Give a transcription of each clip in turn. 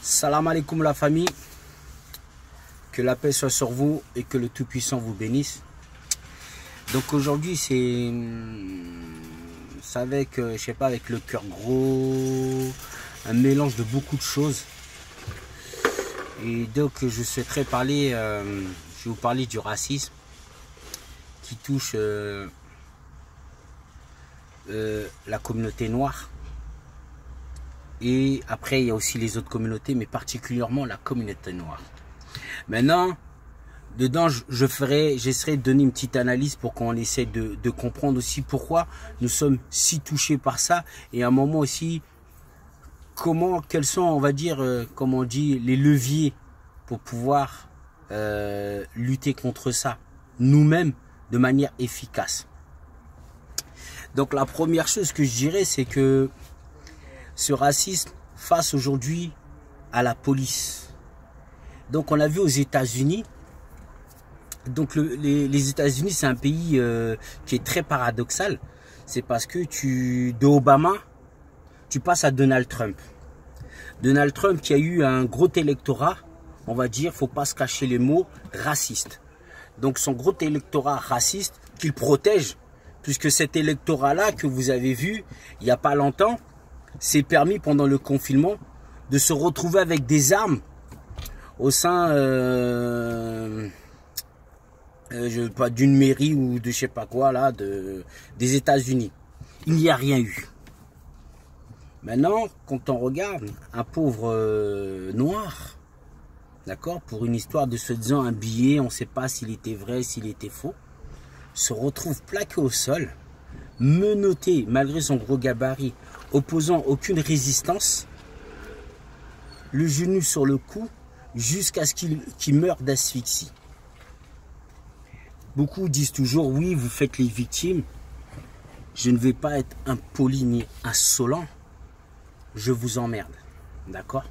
Salam alaikum la famille, que la paix soit sur vous et que le Tout-Puissant vous bénisse. Donc aujourd'hui c'est avec, je sais pas, avec le cœur gros, un mélange de beaucoup de choses. Et donc je souhaiterais parler, je vais vous parler du racisme qui touche la communauté noire. Et après, il y a aussi les autres communautés, mais particulièrement la communauté noire. Maintenant, dedans, j'essaierai de donner une petite analyse pour qu'on essaie de comprendre aussi pourquoi nous sommes si touchés par ça. Et à un moment aussi, quels sont, on va dire, comme on dit, les leviers pour pouvoir lutter contre ça, nous-mêmes, de manière efficace. Donc la première chose que je dirais, c'est que ce racisme face aujourd'hui à la police. Donc on l'a vu aux États-Unis. Donc les États-Unis, c'est un pays qui est très paradoxal. C'est parce que de Obama, tu passes à Donald Trump. Donald Trump qui a eu un gros électorat, on va dire, faut pas se cacher les mots, raciste. Donc son gros électorat raciste qu'il protège, puisque cet électorat-là que vous avez vu il n'y a pas longtemps, c'est permis pendant le confinement de se retrouver avec des armes au sein pas d'une mairie ou de je sais pas quoi là des États-Unis. Il n'y a rien eu. Maintenant, quand on regarde un pauvre noir, d'accord, pour une histoire de se disant un billet, on ne sait pas s'il était vrai, s'il était faux, se retrouve plaqué au sol, menotté malgré son gros gabarit, opposant aucune résistance, le genou sur le cou, jusqu'à ce qu'il meure d'asphyxie. Beaucoup disent toujours, oui, vous faites les victimes. Je ne vais pas être impoli ni insolent. Je vous emmerde. D'accord?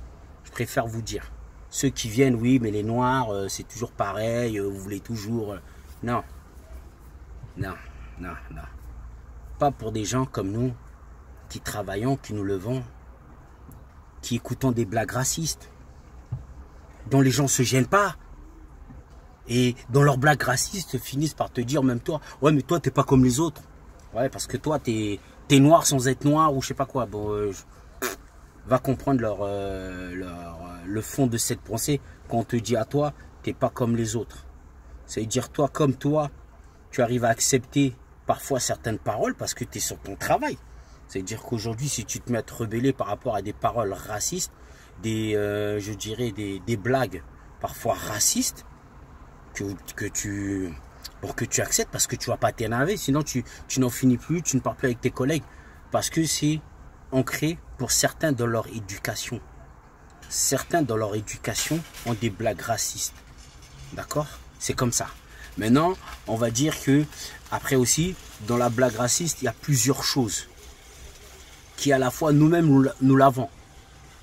Je préfère vous dire. Ceux qui viennent, oui, mais les noirs, c'est toujours pareil, vous voulez toujours... Non. Non, non, non. Pas pour des gens comme nous, qui travaillons, qui nous levons, qui écoutons des blagues racistes, dont les gens ne se gênent pas, et dont leurs blagues racistes finissent par te dire, même toi, ouais mais toi t'es pas comme les autres, ouais parce que toi t'es noir sans être noir, ou je sais pas quoi, bon, va comprendre le fond de cette pensée, quand on te dit à toi, t'es pas comme les autres, ça veut dire toi comme toi, tu arrives à accepter parfois certaines paroles parce que tu es sur ton travail. C'est-à-dire qu'aujourd'hui, si tu te mets à te rebeller par rapport à des paroles racistes, je dirais des blagues parfois racistes, que tu acceptes parce que tu ne vas pas t'énerver, sinon tu n'en finis plus, tu ne parles plus avec tes collègues, parce que c'est ancré pour certains dans leur éducation. Certains dans leur éducation ont des blagues racistes. D'accord? C'est comme ça. Maintenant, on va dire que, après aussi, dans la blague raciste, il y a plusieurs choses qui à la fois nous-mêmes nous l'avons.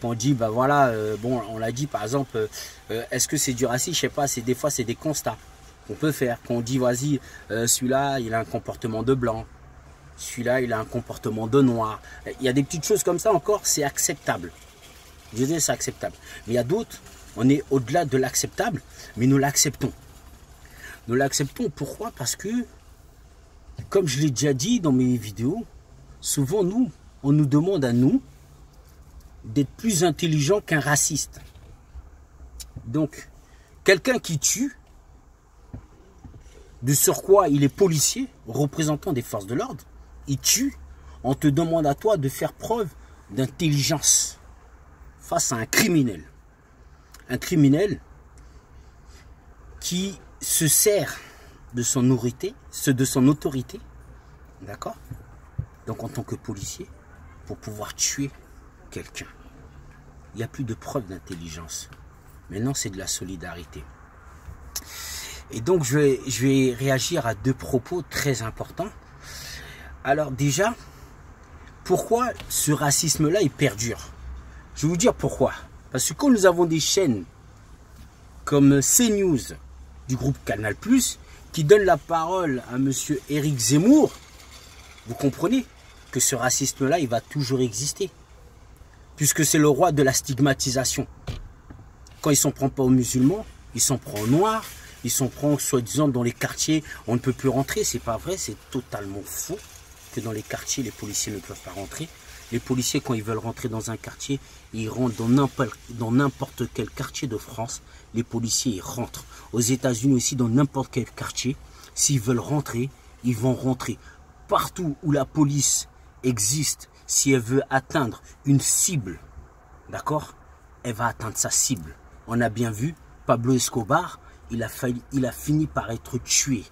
On dit, ben voilà, bon, on l'a dit par exemple, est-ce que c'est du racisme? Je sais pas, des fois c'est des constats qu'on peut faire. Qu'on dit, vas-y, celui-là, il a un comportement de blanc, celui-là, il a un comportement de noir. Il y a des petites choses comme ça encore, c'est acceptable. Je dis, c'est acceptable. Mais il y a d'autres, on est au-delà de l'acceptable, mais nous l'acceptons. Nous l'acceptons, pourquoi? Parce que, comme je l'ai déjà dit dans mes vidéos, souvent on nous demande à nous d'être plus intelligent qu'un raciste. Donc, quelqu'un qui tue, de surcroît il est policier, représentant des forces de l'ordre, il tue, on te demande à toi de faire preuve d'intelligence face à un criminel. Un criminel qui se sert de son autorité, d'accord? Donc en tant que policier, pour pouvoir tuer quelqu'un. Il n'y a plus de preuve d'intelligence. Maintenant, c'est de la solidarité. Et donc, je vais réagir à deux propos très importants. Alors déjà, pourquoi ce racisme-là, il perdure? Je vais vous dire pourquoi. Parce que quand nous avons des chaînes comme CNews, du groupe Canal+, qui donne la parole à monsieur Éric Zemmour, vous comprenez que ce racisme-là, il va toujours exister. Puisque c'est le roi de la stigmatisation. Quand ils s'en prennent pas aux musulmans, ils s'en prennent aux noirs, ils s'en prennent soi-disant dans les quartiers, on ne peut plus rentrer. C'est pas vrai, c'est totalement faux que dans les quartiers, les policiers ne peuvent pas rentrer. Les policiers, quand ils veulent rentrer dans un quartier, ils rentrent dans n'importe quel quartier de France. Les policiers, ils rentrent. Aux États-Unis aussi, dans n'importe quel quartier, s'ils veulent rentrer, ils vont rentrer. Partout où la police existe, si elle veut atteindre une cible, d'accord, elle va atteindre sa cible. On a bien vu, Pablo Escobar, il a fini par être tué.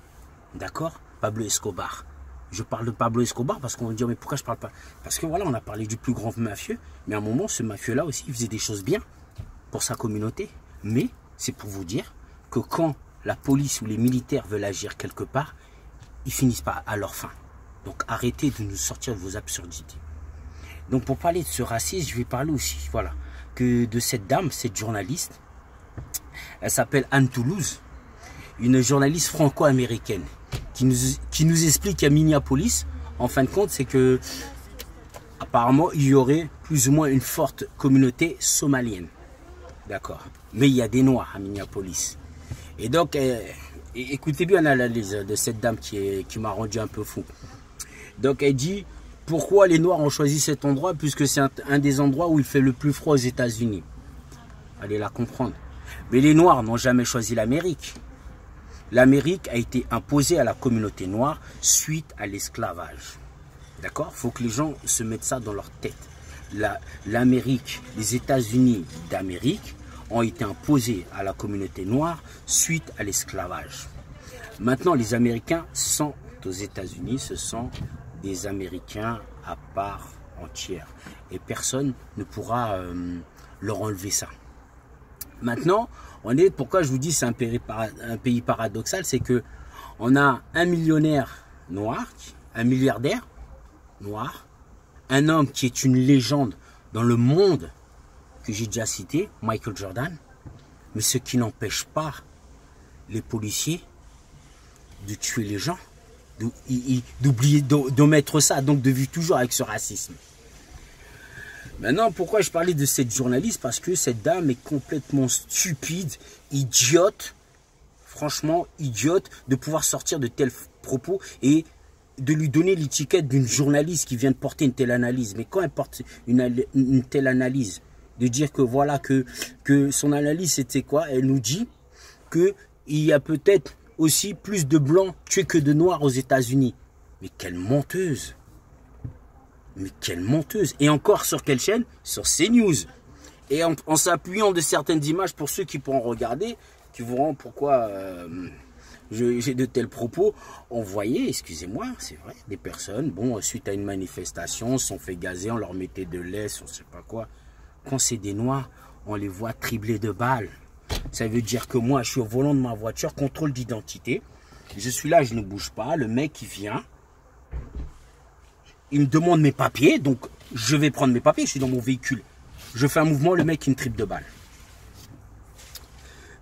D'accord? Pablo Escobar. Je parle de Pablo Escobar parce qu'on va dire, mais pourquoi je parle pas? Parce que voilà, on a parlé du plus grand mafieux, mais à un moment, ce mafieux-là aussi, il faisait des choses bien pour sa communauté. Mais c'est pour vous dire que quand la police ou les militaires veulent agir quelque part, ils finissent pas à leur fin. Donc arrêtez de nous sortir de vos absurdités. Donc pour parler de ce racisme, je vais parler aussi, voilà, que de cette dame, cette journaliste. Elle s'appelle Anne Toulouse, une journaliste franco-américaine qui nous explique qu'à Minneapolis, en fin de compte, c'est que apparemment il y aurait plus ou moins une forte communauté somalienne. D'accord. Mais il y a des noirs à Minneapolis. Et donc, écoutez bien l'analyse de cette dame qui m'a rendu un peu fou. Donc elle dit, pourquoi les noirs ont choisi cet endroit puisque c'est un des endroits où il fait le plus froid aux États-Unis. Allez la comprendre. Mais les noirs n'ont jamais choisi l'Amérique. L'Amérique a été imposée à la communauté noire suite à l'esclavage. D'accord? Il faut que les gens se mettent ça dans leur tête. L'Amérique, les États-Unis d'Amérique ont été imposés à la communauté noire suite à l'esclavage. Maintenant, les Américains sont aux États-Unis, ce sont des Américains à part entière. Et personne ne pourra leur enlever ça. Maintenant, pourquoi je vous dis c'est un pays paradoxal, c'est que on a un millionnaire noir, un milliardaire noir, un homme qui est une légende dans le monde que j'ai déjà cité, Michael Jordan, mais ce qui n'empêche pas les policiers de tuer les gens, d'oublier, d'omettre ça, donc de vivre toujours avec ce racisme. Maintenant, pourquoi je parlais de cette journaliste? Parce que cette dame est complètement stupide, idiote, franchement idiote, de pouvoir sortir de tels propos et de lui donner l'étiquette d'une journaliste qui vient de porter une telle analyse. Mais quand elle porte une telle analyse, de dire que voilà, que son analyse c'était quoi? Elle nous dit qu'il y a peut-être aussi plus de blancs tués que de noirs aux États-Unis. Mais quelle menteuse! Mais quelle menteuse! Et encore sur quelle chaîne? Sur CNews. Et en s'appuyant de certaines images, pour ceux qui pourront regarder, qui verront pourquoi j'ai de tels propos, on voyait, excusez-moi, c'est vrai, des personnes, bon, suite à une manifestation, se sont fait gazer, on leur mettait de l'aise, on ne sait pas quoi. Quand c'est des noirs, on les voit tripler de balles. Ça veut dire que moi, je suis au volant de ma voiture, contrôle d'identité. Je suis là, je ne bouge pas. Le mec, il vient. Il me demande mes papiers, donc je vais prendre mes papiers, je suis dans mon véhicule. Je fais un mouvement, le mec, il me tripe de balles.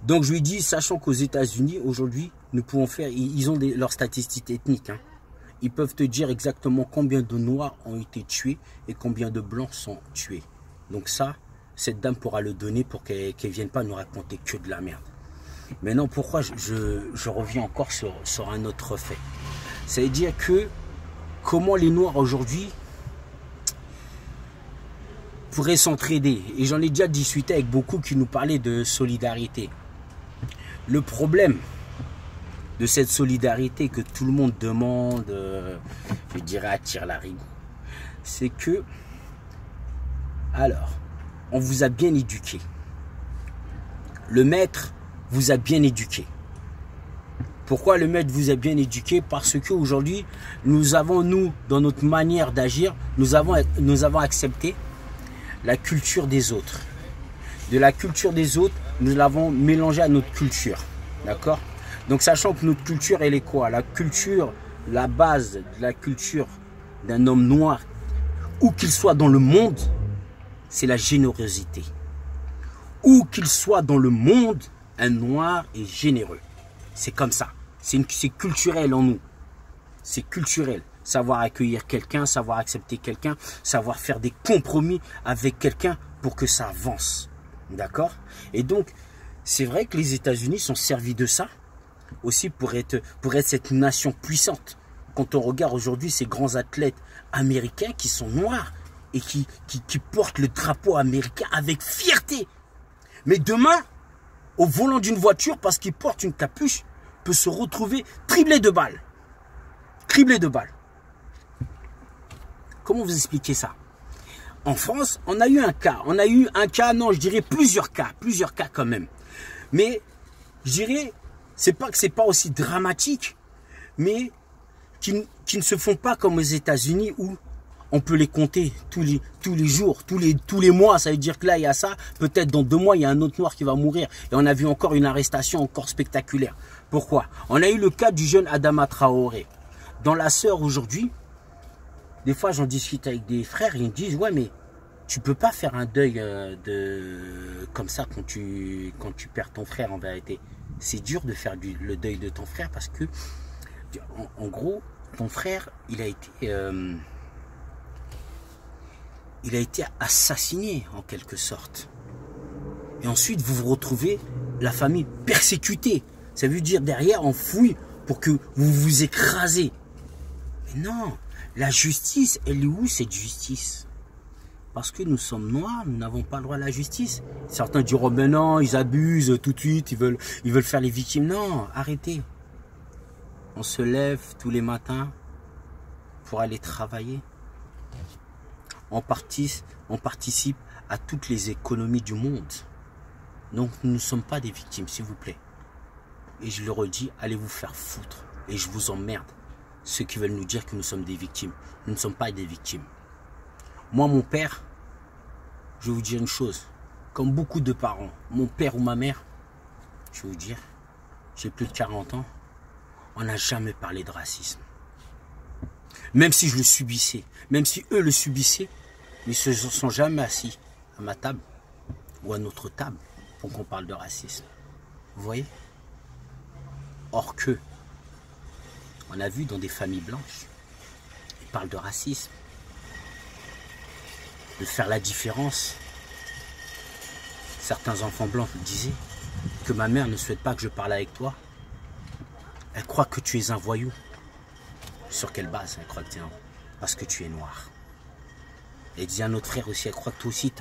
Donc je lui dis, sachant qu'aux États-Unis, aujourd'hui, nous pouvons faire, ils ont leurs statistiques ethniques. Hein. Ils peuvent te dire exactement combien de noirs ont été tués et combien de blancs sont tués. Donc ça, cette dame pourra le donner pour qu'elle ne vienne pas nous raconter que de la merde. Maintenant, pourquoi je reviens encore sur un autre fait? Ça veut dire que comment les noirs aujourd'hui pourraient s'entraider. Et j'en ai déjà discuté avec beaucoup qui nous parlaient de solidarité. Le problème de cette solidarité que tout le monde demande, je dirais à tire-larigot, c'est que, alors, on vous a bien éduqué. Le maître vous a bien éduqué. Pourquoi le maître vous a bien éduqué? Parce qu'aujourd'hui, nous avons, dans notre manière d'agir, nous avons accepté la culture des autres. De la culture des autres, nous l'avons mélangée à notre culture. D'accord? Donc, sachant que notre culture, elle est quoi? La culture, la base de la culture d'un homme noir, où qu'il soit dans le monde, c'est la générosité. Où qu'il soit dans le monde, un noir est généreux. C'est comme ça. C'est culturel en nous. C'est culturel. Savoir accueillir quelqu'un, savoir accepter quelqu'un, savoir faire des compromis avec quelqu'un pour que ça avance. D'accord? Et donc, c'est vrai que les États-Unis sont servis de ça aussi pour être cette nation puissante. Quand on regarde aujourd'hui ces grands athlètes américains qui sont noirs et qui portent le drapeau américain avec fierté. Mais demain, au volant d'une voiture, parce qu'il porte une capuche, peut se retrouver criblé de balles. Criblé de balles. Comment vous expliquer ça? En France, on a eu un cas. On a eu un cas, non, je dirais plusieurs cas quand même. Mais, je dirais, c'est pas que c'est pas aussi dramatique, mais qui ne se font pas comme aux États-Unis où on peut les compter tous les jours, tous les mois. Ça veut dire que là, il y a ça. Peut-être dans 2 mois, il y a un autre noir qui va mourir. Et on a vu encore une arrestation encore spectaculaire. Pourquoi? On a eu le cas du jeune Adama Traoré. Dans la sœur aujourd'hui, des fois, j'en discute avec des frères, ils me disent, ouais, mais tu peux pas faire un deuil comme ça quand tu perds ton frère en vérité. C'est dur de faire le deuil de ton frère parce que, en gros, ton frère, il a été assassiné en quelque sorte. Et ensuite, vous vous retrouvez la famille persécutée. Ça veut dire derrière, on fouille pour que vous vous écrasez. Mais non, la justice, elle est où cette justice? Parce que nous sommes noirs, nous n'avons pas le droit à la justice. Certains diront, ben non, ils abusent tout de suite, ils veulent faire les victimes. Non, arrêtez. On se lève tous les matins pour aller travailler. On participe à toutes les économies du monde. Donc nous ne sommes pas des victimes, s'il vous plaît. Et je le redis, allez vous faire foutre. Et je vous emmerde. Ceux qui veulent nous dire que nous sommes des victimes. Nous ne sommes pas des victimes. Moi, mon père, je vais vous dire une chose. Comme beaucoup de parents, mon père ou ma mère, je vais vous dire, j'ai plus de 40 ans, on n'a jamais parlé de racisme. Même si je le subissais, même si eux le subissaient, ils ne se sont jamais assis à ma table ou à notre table pour qu'on parle de racisme. Vous voyez? Or que, on a vu dans des familles blanches, ils parlent de racisme, de faire la différence. Certains enfants blancs me disaient que ma mère ne souhaite pas que je parle avec toi. Elle croit que tu es un voyou. Sur quelle base elle croit que tu es un voyou? Parce que tu es noir. Et dit un autre frère aussi, elle croit que toi aussi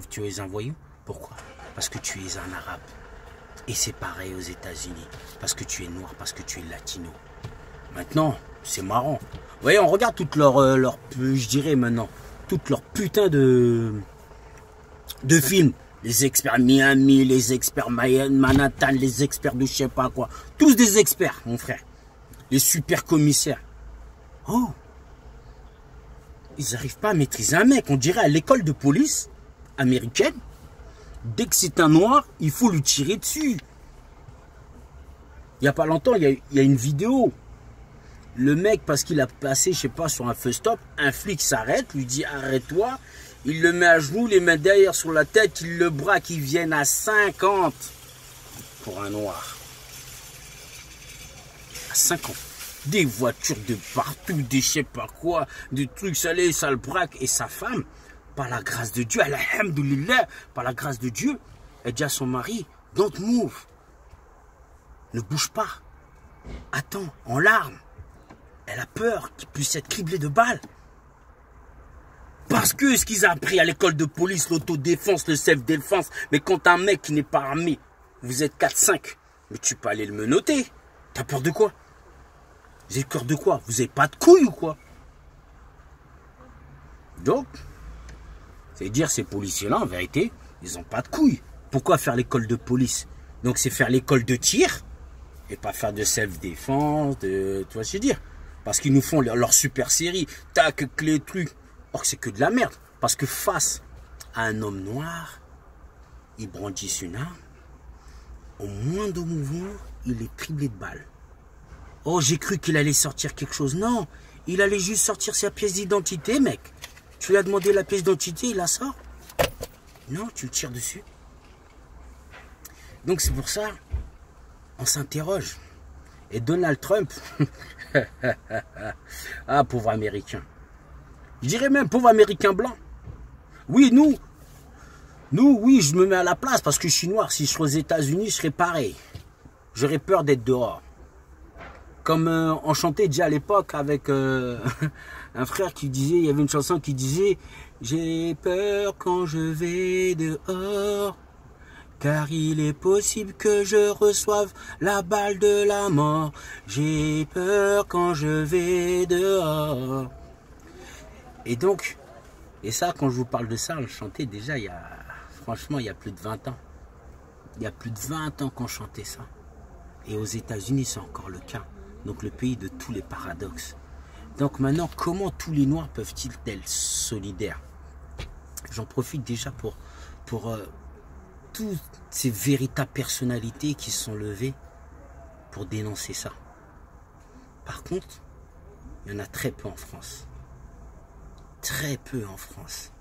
tu es un voyou. Pourquoi? Parce que tu es un arabe. Et c'est pareil aux États-Unis. Parce que tu es noir, parce que tu es latino. Maintenant, c'est marrant. Vous voyez, on regarde toutes leurs je dirais maintenant, toutes leurs putains de films. Les experts Miami, les experts Manhattan, les experts de je sais pas quoi. Tous des experts, mon frère. Les super commissaires. Oh, ils n'arrivent pas à maîtriser un mec. On dirait à l'école de police américaine, dès que c'est un noir, il faut lui tirer dessus. Il n'y a pas longtemps, il y a une vidéo. Le mec, parce qu'il a passé, je sais pas, sur un feu stop, un flic s'arrête, lui dit arrête-toi. Il le met à genoux, les mains derrière sur la tête, il le braque, ils viennent à 50 pour un noir. À 50. Des voitures de partout, des je sais pas quoi, des trucs salés, ça le braque. Et sa femme, par la grâce de Dieu, alhamdoulilah, par la grâce de Dieu, elle dit à son mari, don't move. Ne bouge pas. Attends, en larmes. Elle a peur qu'il puisse être criblé de balles. Parce que ce qu'ils ont appris à l'école de police, l'autodéfense, le self-défense, mais quand un mec qui n'est pas armé, vous êtes 4-5, mais tu peux aller le menotter. T'as peur de quoi? Vous avez peur de quoi? Vous avez pas de couilles ou quoi? Donc, c'est dire ces policiers-là, en vérité, ils n'ont pas de couilles. Pourquoi faire l'école de police? Donc c'est faire l'école de tir, et pas faire de self-défense, tu vois ce que je veux dire? Parce qu'ils nous font leur super série, tac, clé, truc. Or c'est que de la merde. Parce que face à un homme noir, ils brandissent une arme. Au moindre mouvement, il est criblé de balles. Oh, j'ai cru qu'il allait sortir quelque chose. Non, il allait juste sortir sa pièce d'identité, mec. Tu lui as demandé la pièce d'identité, il la sort. Non, tu le tires dessus. Donc c'est pour ça, on s'interroge. Et Donald Trump, ah, pauvre Américain. Je dirais même pauvre Américain blanc. Oui, nous Nous, oui, je me mets à la place parce que je suis noir. Si je serais aux États-Unis, je serais pareil. J'aurais peur d'être dehors. Comme on chantait déjà à l'époque avec un frère qui disait, il y avait une chanson qui disait « J'ai peur quand je vais dehors, car il est possible que je reçoive la balle de la mort. J'ai peur quand je vais dehors. » Et donc, et ça, quand je vous parle de ça, on le chantait déjà il y a, franchement, il y a plus de 20 ans. Il y a plus de 20 ans qu'on chantait ça. Et aux États-Unis, c'est encore le cas. Donc le pays de tous les paradoxes. Donc maintenant, comment tous les Noirs peuvent-ils être solidaires? J'en profite déjà pour toutes ces véritables personnalités qui se sont levées pour dénoncer ça. Par contre, il y en a très peu en France. Très peu en France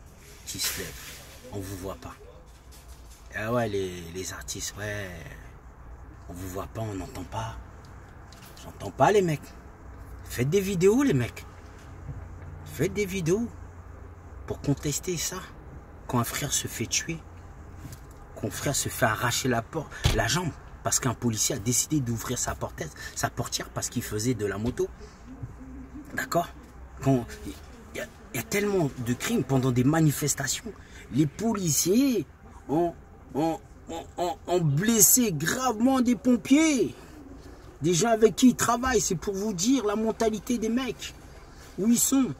qui se lèvent. On ne vous voit pas. Ah ouais, les artistes, ouais, on vous voit pas, on n'entend pas. J'entends pas les mecs. Faites des vidéos les mecs. Faites des vidéos pour contester ça. Quand un frère se fait tuer, quand un frère se fait arracher la jambe, parce qu'un policier a décidé d'ouvrir sa portière parce qu'il faisait de la moto. D'accord? Quand il y a tellement de crimes pendant des manifestations. Les policiers ont blessé gravement des pompiers. Des gens avec qui ils travaillent, c'est pour vous dire la mentalité des mecs, où ils sont.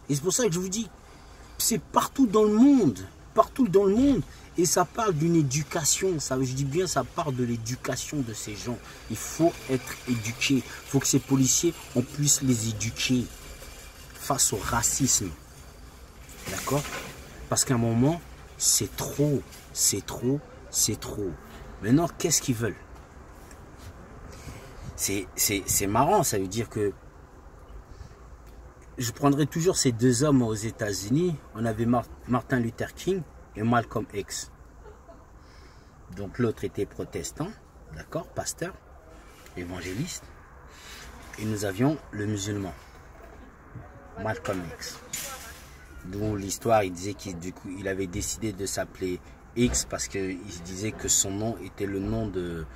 Et c'est pour ça que je vous dis, c'est partout dans le monde, et ça parle d'une éducation, ça, je dis bien, ça parle de l'éducation de ces gens. Il faut être éduqué, il faut que ces policiers, on puisse les éduquer face au racisme, d'accord? Parce qu'à un moment, c'est trop, c'est trop, c'est trop. Maintenant, qu'est-ce qu'ils veulent? C'est marrant, ça veut dire que je prendrai toujours ces deux hommes aux États-Unis. On avait Martin Luther King et Malcolm X. Donc l'autre était protestant, d'accord, pasteur, évangéliste. Et nous avions le musulman, Malcolm X. D'où l'histoire, il disait qu'il avait décidé de s'appeler X parce qu'il disait que son nom était le nom de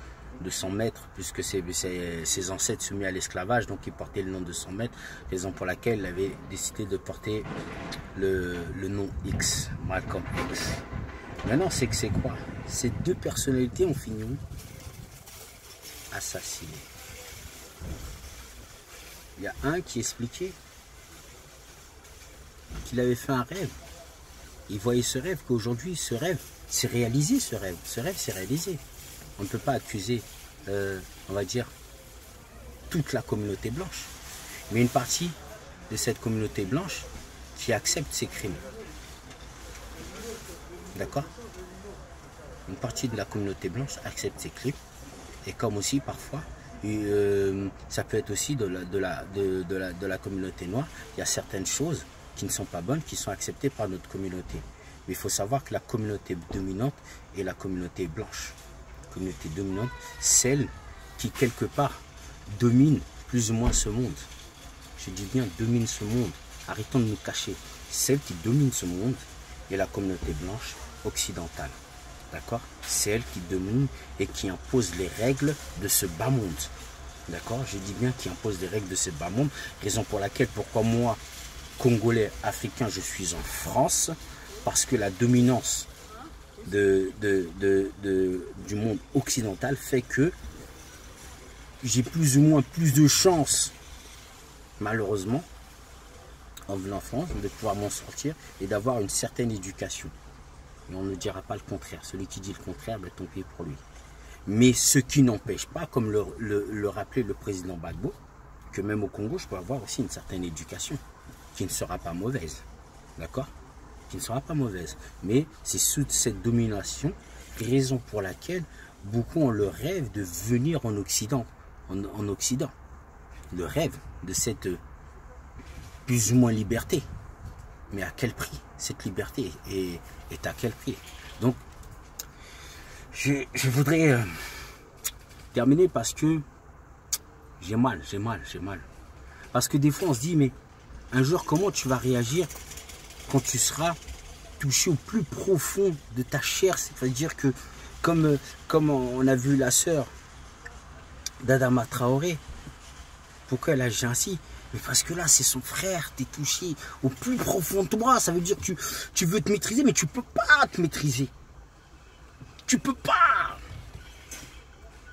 son maître, puisque ses ancêtres soumis à l'esclavage, donc il portait le nom de son maître, raison pour laquelle il avait décidé de porter le nom X, Malcolm X. Maintenant, c'est quoi? Ces deux personnalités ont fini assassinées. Il y a un qui expliquait qu'il avait fait un rêve. Il voyait ce rêve, qu'aujourd'hui, ce rêve, c'est réalisé, ce rêve. Ce rêve, c'est réalisé. On ne peut pas accuser, on va dire, toute la communauté blanche. Mais une partie de cette communauté blanche qui accepte ces crimes. D'accord? Une partie de la communauté blanche accepte ces crimes. Et comme aussi, parfois, ça peut être aussi de la communauté noire. Il y a certaines choses qui ne sont pas bonnes, qui sont acceptées par notre communauté. Mais il faut savoir que la communauté dominante est la communauté blanche. Communauté dominante, celle qui quelque part domine plus ou moins ce monde. Je dis bien domine ce monde. Arrêtons de nous cacher. Celle qui domine ce monde est la communauté blanche occidentale. D'accord? C'est elle qui domine et qui impose les règles de ce bas monde. D'accord? Je dis bien qui impose les règles de ce bas monde. Raison pour laquelle, pourquoi moi, Congolais, Africain, je suis en France, parce que la dominance du monde occidental fait que j'ai plus ou moins plus de chances, malheureusement, en venant en France, de pouvoir m'en sortir et d'avoir une certaine éducation. Et on ne dira pas le contraire. Celui qui dit le contraire, ben, tant pis pour lui. Mais ce qui n'empêche pas, comme le rappelait le président Gbagbo, que même au Congo, je peux avoir aussi une certaine éducation qui ne sera pas mauvaise. D'accord? Qui ne sera pas mauvaise. Mais c'est sous cette domination, raison pour laquelle beaucoup ont le rêve de venir en Occident. En Occident. Le rêve de cette plus ou moins liberté. Mais à quel prix? Cette liberté est à quel prix? Donc, je voudrais terminer parce que j'ai mal. Parce que des fois, on se dit, mais un jour, comment tu vas réagir quand tu seras toucher au plus profond de ta chair. C'est-à-dire que, comme on a vu la sœur d'Adama Traoré, pourquoi elle agit ainsi? Mais parce que là, c'est son frère, t'es touché au plus profond de toi. Ça veut dire que tu veux te maîtriser, mais tu peux pas te maîtriser. Tu peux pas.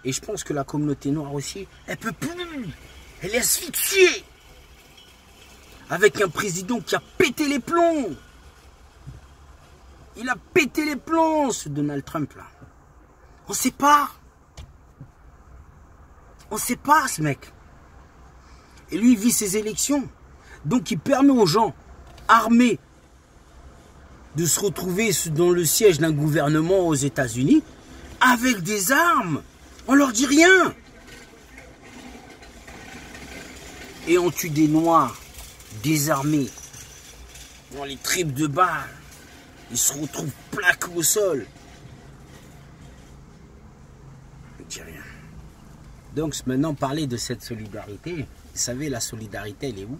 Et je pense que la communauté noire aussi, elle peut plus. Elle est asphyxiée. Avec un président qui a pété les plombs. Il a pété les plombs, ce Donald Trump là. On sait pas. On sait pas, ce mec. Et lui, il vit ses élections. Donc, il permet aux gens armés de se retrouver dans le siège d'un gouvernement aux États-Unis avec des armes. On leur dit rien. Et on tue des Noirs désarmés dans les tripes de balles. Ils se retrouvent plaqués au sol. On dit rien. Donc maintenant, parler de cette solidarité, vous savez, la solidarité, elle est où?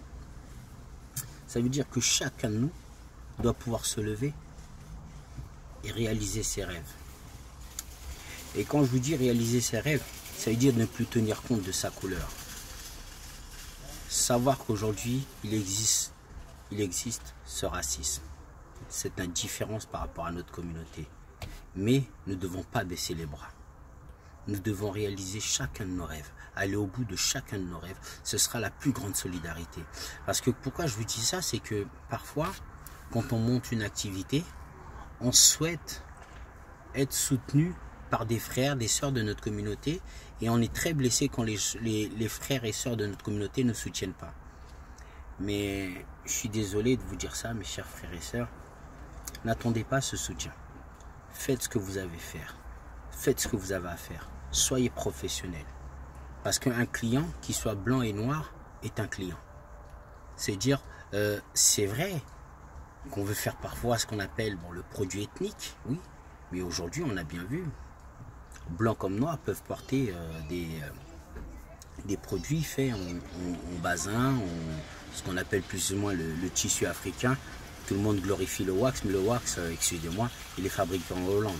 Ça veut dire que chacun de nous doit pouvoir se lever et réaliser ses rêves. Et quand je vous dis réaliser ses rêves, ça veut dire ne plus tenir compte de sa couleur. Savoir qu'aujourd'hui, il existe ce racisme, cette indifférence par rapport à notre communauté. Mais nous ne devons pas baisser les bras. Nous devons réaliser chacun de nos rêves, aller au bout de chacun de nos rêves. Ce sera la plus grande solidarité. Parce que pourquoi je vous dis ça, c'est que parfois, quand on monte une activité, on souhaite être soutenu par des frères, des sœurs de notre communauté, et on est très blessé quand les frères et sœurs de notre communauté ne soutiennent pas. Mais je suis désolé de vous dire ça, mes chers frères et sœurs, n'attendez pas ce soutien. Faites ce que vous avez à faire. Faites ce que vous avez à faire. Soyez professionnels. Parce qu'un client, qui soit blanc et noir, est un client. C'est-à-dire, c'est vrai qu'on veut faire parfois ce qu'on appelle le produit ethnique, oui. Mais aujourd'hui, on a bien vu, blancs comme noirs peuvent porter des produits faits en basin, ce qu'on appelle plus ou moins le tissu africain. Tout le monde glorifie le wax, mais le wax, excusez-moi, il est fabriqué en Hollande.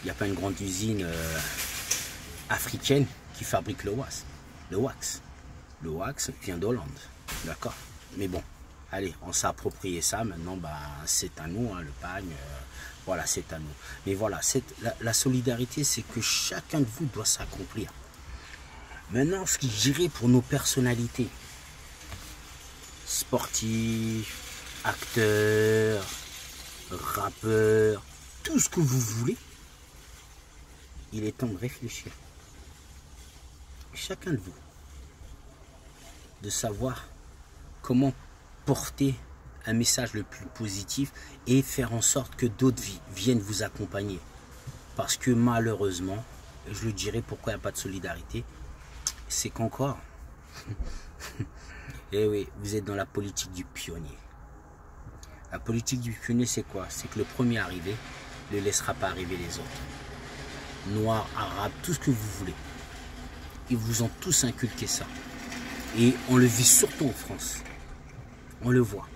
Il n'y a pas une grande usine africaine qui fabrique le wax. Le wax vient d'Hollande, d'accord? Mais bon, allez, on s'est approprié ça, maintenant c'est à nous, hein, le pagne, voilà, c'est à nous. Mais voilà, la solidarité, c'est que chacun de vous doit s'accomplir. Maintenant, ce que je dirais pour nos personnalités, sportifs, acteurs, rappeurs, tout ce que vous voulez, il est temps de réfléchir. Chacun de vous, de savoir comment porter un message le plus positif et faire en sorte que d'autres viennent vous accompagner. Parce que malheureusement, je le dirai pourquoi il n'y a pas de solidarité, c'est qu'encore, et oui, vous êtes dans la politique du pionnier. La politique du pionnier, c'est quoi? C'est que le premier arrivé ne laissera pas arriver les autres. Noirs, arabes, tout ce que vous voulez. Ils vous ont tous inculqué ça. Et on le vit surtout en France. On le voit.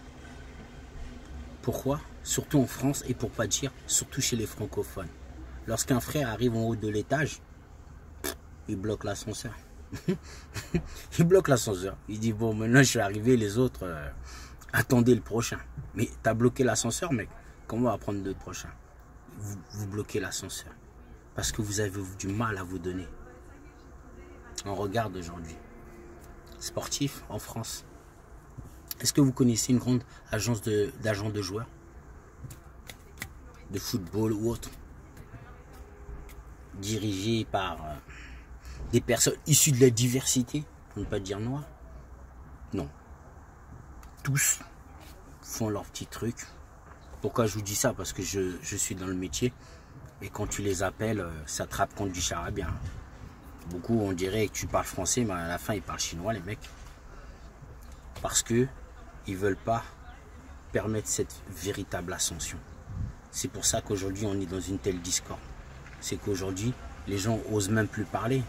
Pourquoi? Surtout en France, et pour pas dire, surtout chez les francophones. Lorsqu'un frère arrive en haut de l'étage, il bloque l'ascenseur. Il bloque l'ascenseur. Il dit, bon, maintenant je suis arrivé, les autres, attendez le prochain. Mais tu as bloqué l'ascenseur, mec. Comment on va prendre le prochain? Vous bloquez l'ascenseur. Parce que vous avez du mal à vous donner. On regarde aujourd'hui. Sportif en France. Est-ce que vous connaissez une grande agence d'agents de joueurs? De football ou autre? Dirigée par des personnes issues de la diversité, pour ne pas dire noir? Non. Tous font leur petit truc. Pourquoi je vous dis ça? Parce que je suis dans le métier. Et quand tu les appelles, ça te rappe contre du charabia. Beaucoup, on dirait que tu parles français, mais à la fin, ils parlent chinois, les mecs. Parce que ils veulent pas permettre cette véritable ascension. C'est pour ça qu'aujourd'hui, on est dans une telle discorde. C'est qu'aujourd'hui, les gens osent même plus parler.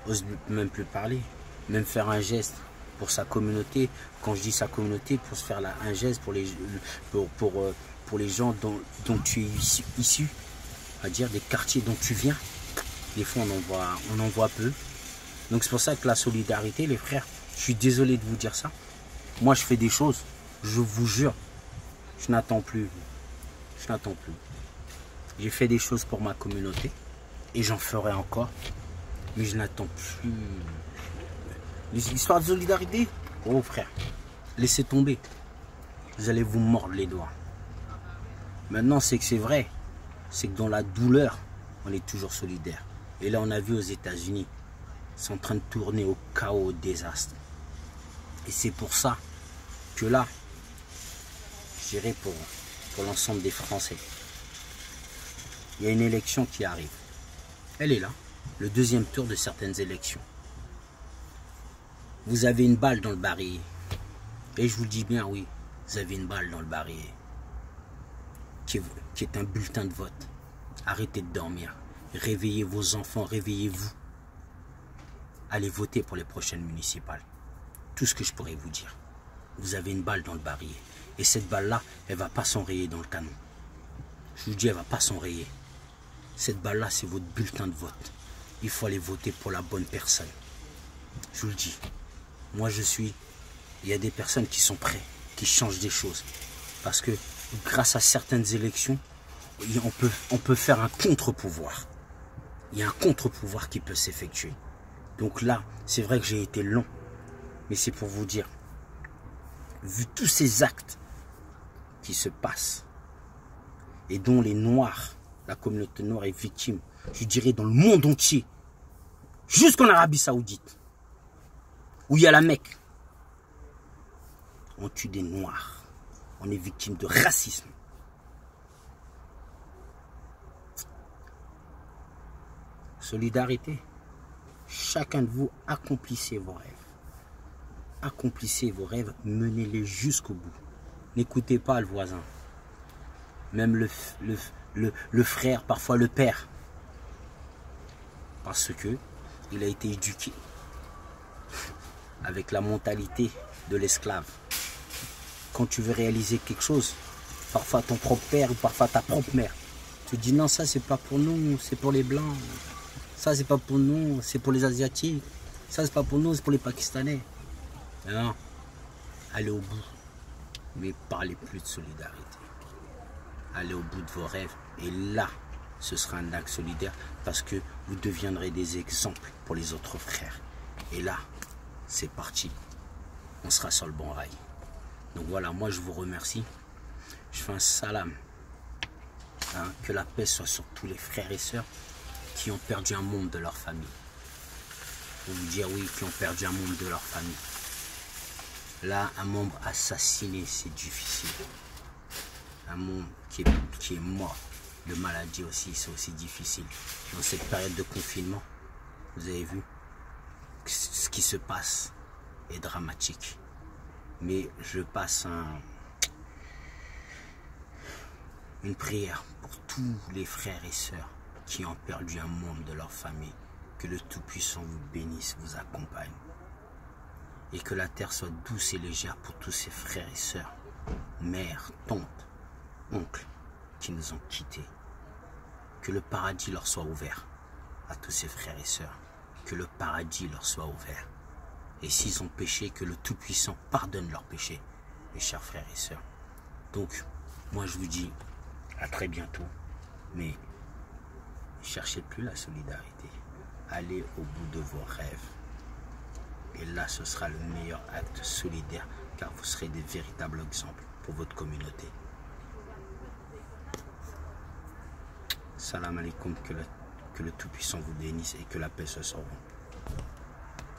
Osent même plus parler. Même faire un geste. pour sa communauté. Quand je dis sa communauté, pour se faire un geste pour les gens dont tu es issu, à dire des quartiers dont tu viens. Des fois, on en voit peu. Donc c'est pour ça que la solidarité, les frères, je suis désolé de vous dire ça. Moi, je fais des choses, je vous jure, je n'attends plus. Je n'attends plus. J'ai fait des choses pour ma communauté et j'en ferai encore, mais je n'attends plus. L'histoire de solidarité, oh frère, laissez tomber. Vous allez vous mordre les doigts. Maintenant, c'est que c'est vrai. C'est que dans la douleur, on est toujours solidaire. Et là, on a vu aux États-Unis, c'est en train de tourner au chaos, au désastre. Et c'est pour ça que là, je dirais pour l'ensemble des Français, il y a une élection qui arrive. Elle est là, le deuxième tour de certaines élections. Vous avez une balle dans le barillet. Et je vous le dis bien, oui, vous avez une balle dans le barillet. Qui est un bulletin de vote. Arrêtez de dormir. Réveillez vos enfants, réveillez-vous. Allez voter pour les prochaines municipales. Tout ce que je pourrais vous dire. Vous avez une balle dans le barillet. Et cette balle-là, elle ne va pas s'enrayer dans le canon. Je vous dis, elle ne va pas s'enrayer. Cette balle-là, c'est votre bulletin de vote. Il faut aller voter pour la bonne personne. Je vous le dis. Moi, il y a des personnes qui sont prêtes, qui changent des choses. Parce que grâce à certaines élections, on peut faire un contre-pouvoir. Il y a un contre-pouvoir qui peut s'effectuer. Donc là, c'est vrai que j'ai été long. Mais c'est pour vous dire, vu tous ces actes qui se passent, et dont les Noirs, la communauté noire est victime, je dirais dans le monde entier, jusqu'en Arabie Saoudite, où il y a la Mecque, on tue des Noirs, on est victime de racisme. Solidarité. Chacun de vous accomplissez vos rêves. Accomplissez vos rêves, menez-les jusqu'au bout. N'écoutez pas le voisin. Même le frère, parfois le père. Parce que il a été éduqué avec la mentalité de l'esclave. Quand tu veux réaliser quelque chose, parfois ton propre père ou parfois ta propre mère, tu te dis non, ça c'est pas pour nous, c'est pour les blancs. Ça c'est pas pour nous, c'est pour les asiatiques. Ça c'est pas pour nous, c'est pour les pakistanais. Non, allez au bout, mais parlez plus de solidarité. Allez au bout de vos rêves et là, ce sera un acte solidaire parce que vous deviendrez des exemples pour les autres frères. Et là, c'est parti. On sera sur le bon rail. Donc voilà, moi je vous remercie. Je fais un salam. Que la paix soit sur tous les frères et sœurs qui ont perdu un membre de leur famille. Pour vous dire oui, qui ont perdu un membre de leur famille. Là, un membre assassiné, c'est difficile. Un membre qui est mort de maladie aussi, c'est aussi difficile. Dans cette période de confinement, vous avez vu, ce qui se passe est dramatique. Mais je passe une prière pour tous les frères et sœurs qui ont perdu un membre de leur famille. Que le Tout-Puissant vous bénisse, vous accompagne. Et que la terre soit douce et légère pour tous ces frères et sœurs, mères, tantes, oncles qui nous ont quittés. Que le paradis leur soit ouvert à tous ces frères et sœurs. Que le paradis leur soit ouvert. Et s'ils ont péché, que le Tout-Puissant pardonne leurs péchés, mes chers frères et sœurs. Donc, moi je vous dis à très bientôt, mais ne cherchez plus la solidarité. Allez au bout de vos rêves. Et là, ce sera le meilleur acte solidaire, car vous serez des véritables exemples pour votre communauté. Salam alaikum, que le Tout-Puissant vous bénisse et que la paix soit sur vous.